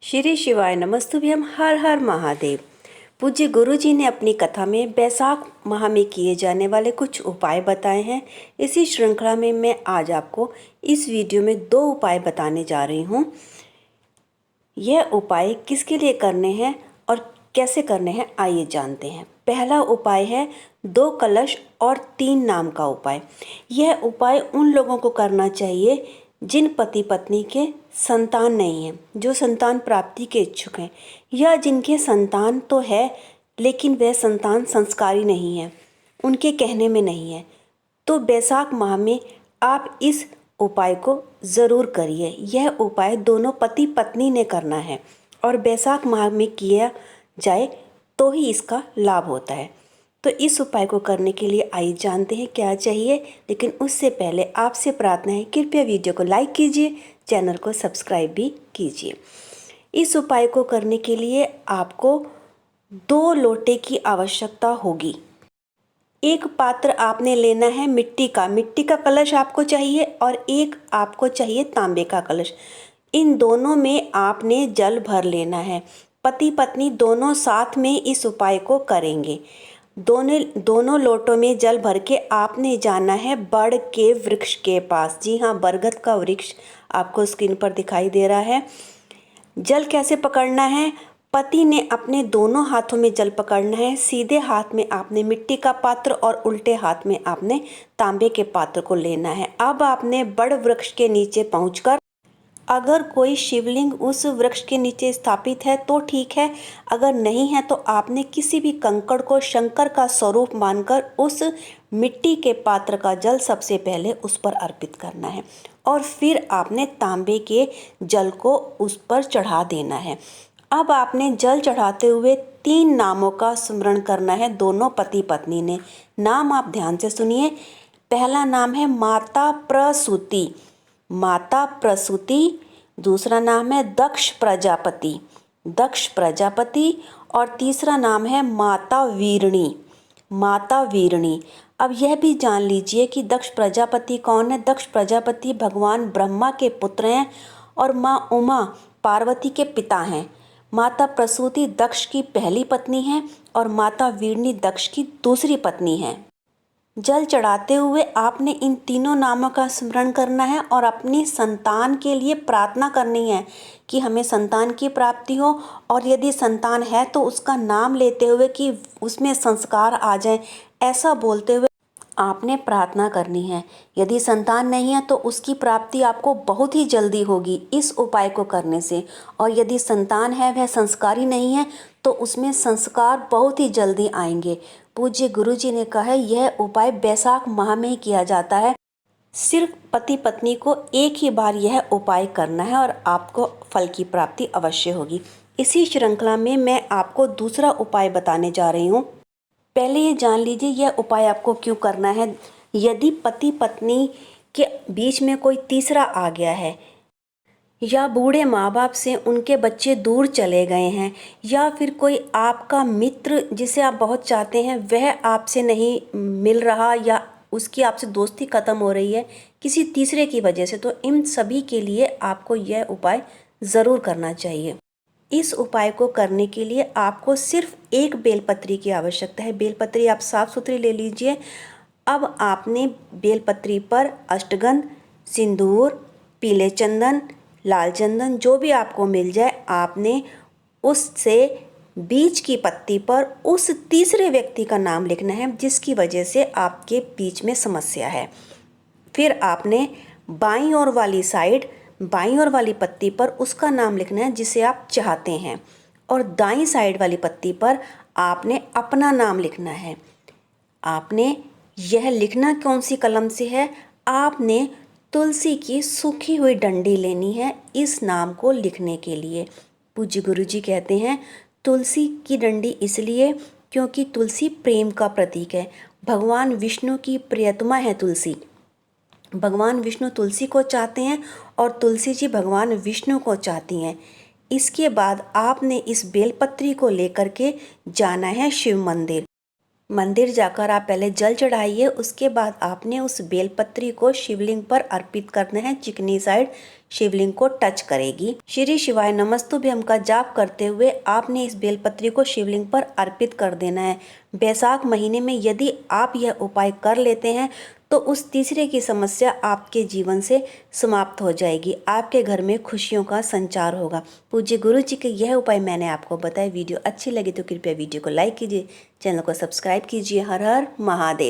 श्री शिवाय नमस्तुभ्यम। हर हर महादेव। पूज्य गुरु जी ने अपनी कथा में बैसाख माह में किए जाने वाले कुछ उपाय बताए हैं। इसी श्रृंखला में मैं आज आपको इस वीडियो में 2 उपाय बताने जा रही हूँ। यह उपाय किसके लिए करने हैं और कैसे करने हैं, आइए जानते हैं। पहला उपाय है 2 कलश और 3 नाम का उपाय। यह उपाय उन लोगों को करना चाहिए जिन पति पत्नी के संतान नहीं है, जो संतान प्राप्ति के इच्छुक हैं, या जिनके संतान तो है लेकिन वह संतान संस्कारी नहीं है, उनके कहने में नहीं है। तो बैसाख माह में आप इस उपाय को ज़रूर करिए। यह उपाय दोनों पति पत्नी ने करना है और बैसाख माह में किया जाए तो ही इसका लाभ होता है। तो इस उपाय को करने के लिए आइए जानते हैं क्या चाहिए। लेकिन उससे पहले आपसे प्रार्थना है, कृपया वीडियो को लाइक कीजिए, चैनल को सब्सक्राइब भी कीजिए। इस उपाय को करने के लिए आपको 2 लोटे की आवश्यकता होगी। एक पात्र आपने लेना है मिट्टी का कलश आपको चाहिए और एक आपको चाहिए तांबे का कलश। इन दोनों में आपने जल भर लेना है। पति पत्नी दोनों साथ में इस उपाय को करेंगे। दोनों लोटों में जल भर के आपने जाना है बड़ के वृक्ष के पास। जी हाँ, बरगद का वृक्ष आपको स्क्रीन पर दिखाई दे रहा है। जल कैसे पकड़ना है? पति ने अपने दोनों हाथों में जल पकड़ना है। सीधे हाथ में आपने मिट्टी का पात्र और उल्टे हाथ में आपने तांबे के पात्र को लेना है। अब आपने बड़ वृक्ष के नीचे पहुंचकर, अगर कोई शिवलिंग उस वृक्ष के नीचे स्थापित है तो ठीक है, अगर नहीं है तो आपने किसी भी कंकड़ को शंकर का स्वरूप मानकर उस मिट्टी के पात्र का जल सबसे पहले उस पर अर्पित करना है और फिर आपने तांबे के जल को उस पर चढ़ा देना है। अब आपने जल चढ़ाते हुए 3 नामों का स्मरण करना है दोनों पति पत्नी ने। नाम आप ध्यान से सुनिए। पहला नाम है माता प्रसूति, माता प्रसूति। दूसरा नाम है दक्ष प्रजापति, दक्ष प्रजापति। और तीसरा नाम है माता वीरणी, माता वीरणी। अब यह भी जान लीजिए कि दक्ष प्रजापति कौन है। दक्ष प्रजापति भगवान ब्रह्मा के पुत्र हैं और माँ उमा पार्वती के पिता हैं। माता प्रसूति दक्ष की पहली पत्नी है और माता वीरणी दक्ष की दूसरी पत्नी है। जल चढ़ाते हुए आपने इन तीनों नामों का स्मरण करना है और अपनी संतान के लिए प्रार्थना करनी है कि हमें संतान की प्राप्ति हो, और यदि संतान है तो उसका नाम लेते हुए कि उसमें संस्कार आ जाए, ऐसा बोलते हुए आपने प्रार्थना करनी है। यदि संतान नहीं है तो उसकी प्राप्ति आपको बहुत ही जल्दी होगी इस उपाय को करने से, और यदि संतान है, वह संस्कारी नहीं है, तो उसमें संस्कार बहुत ही जल्दी आएंगे। पूज्य गुरु जी ने कहा है यह उपाय बैसाख माह में ही किया जाता है। सिर्फ पति पत्नी को एक ही बार यह उपाय करना है और आपको फल की प्राप्ति अवश्य होगी। इसी श्रृंखला में मैं आपको दूसरा उपाय बताने जा रही हूँ। पहले ये जान लीजिए यह उपाय आपको क्यों करना है। यदि पति पत्नी के बीच में कोई तीसरा आ गया है, या बूढ़े माँ बाप से उनके बच्चे दूर चले गए हैं, या फिर कोई आपका मित्र जिसे आप बहुत चाहते हैं वह आपसे नहीं मिल रहा, या उसकी आपसे दोस्ती ख़त्म हो रही है किसी तीसरे की वजह से, तो इन सभी के लिए आपको यह उपाय ज़रूर करना चाहिए। इस उपाय को करने के लिए आपको सिर्फ एक बेलपत्री की आवश्यकता है। बेलपत्री आप साफ सुथरी ले लीजिए। अब आपने बेलपत्री पर अष्टगंध, सिंदूर, पीले चंदन, लाल चंदन, जो भी आपको मिल जाए, आपने उससे बीच की पत्ती पर उस तीसरे व्यक्ति का नाम लिखना है जिसकी वजह से आपके बीच में समस्या है। फिर आपने बाईं ओर वाली पत्ती पर उसका नाम लिखना है जिसे आप चाहते हैं, और दाईं साइड वाली पत्ती पर आपने अपना नाम लिखना है। आपने यह लिखना कौन सी कलम से है? आपने तुलसी की सूखी हुई डंडी लेनी है इस नाम को लिखने के लिए। पूज्य गुरु जी कहते हैं तुलसी की डंडी इसलिए क्योंकि तुलसी प्रेम का प्रतीक है। भगवान विष्णु की प्रियतमा है तुलसी। भगवान विष्णु तुलसी को चाहते हैं और तुलसी जी भगवान विष्णु को चाहती हैं। इसके बाद आपने इस बेलपत्री को लेकर के जाना है शिव मंदिर जाकर आप पहले जल चढ़ाइए। उसके बाद आपने उस बेलपत्री को शिवलिंग पर अर्पित करना है चिकनी साइड शिवलिंग को टच करेगी। श्री शिवाय नमस्तुभ्यम का जाप करते हुए आपने इस बेलपत्री को शिवलिंग पर अर्पित कर देना है। बैसाख महीने में यदि आप यह उपाय कर लेते हैं तो उस तीसरे की समस्या आपके जीवन से समाप्त हो जाएगी। आपके घर में खुशियों का संचार होगा। पूज्य गुरु जी के यह उपाय मैंने आपको बताया। वीडियो अच्छी लगी तो कृपया वीडियो को लाइक कीजिए, चैनल को सब्सक्राइब कीजिए। हर हर महादेव।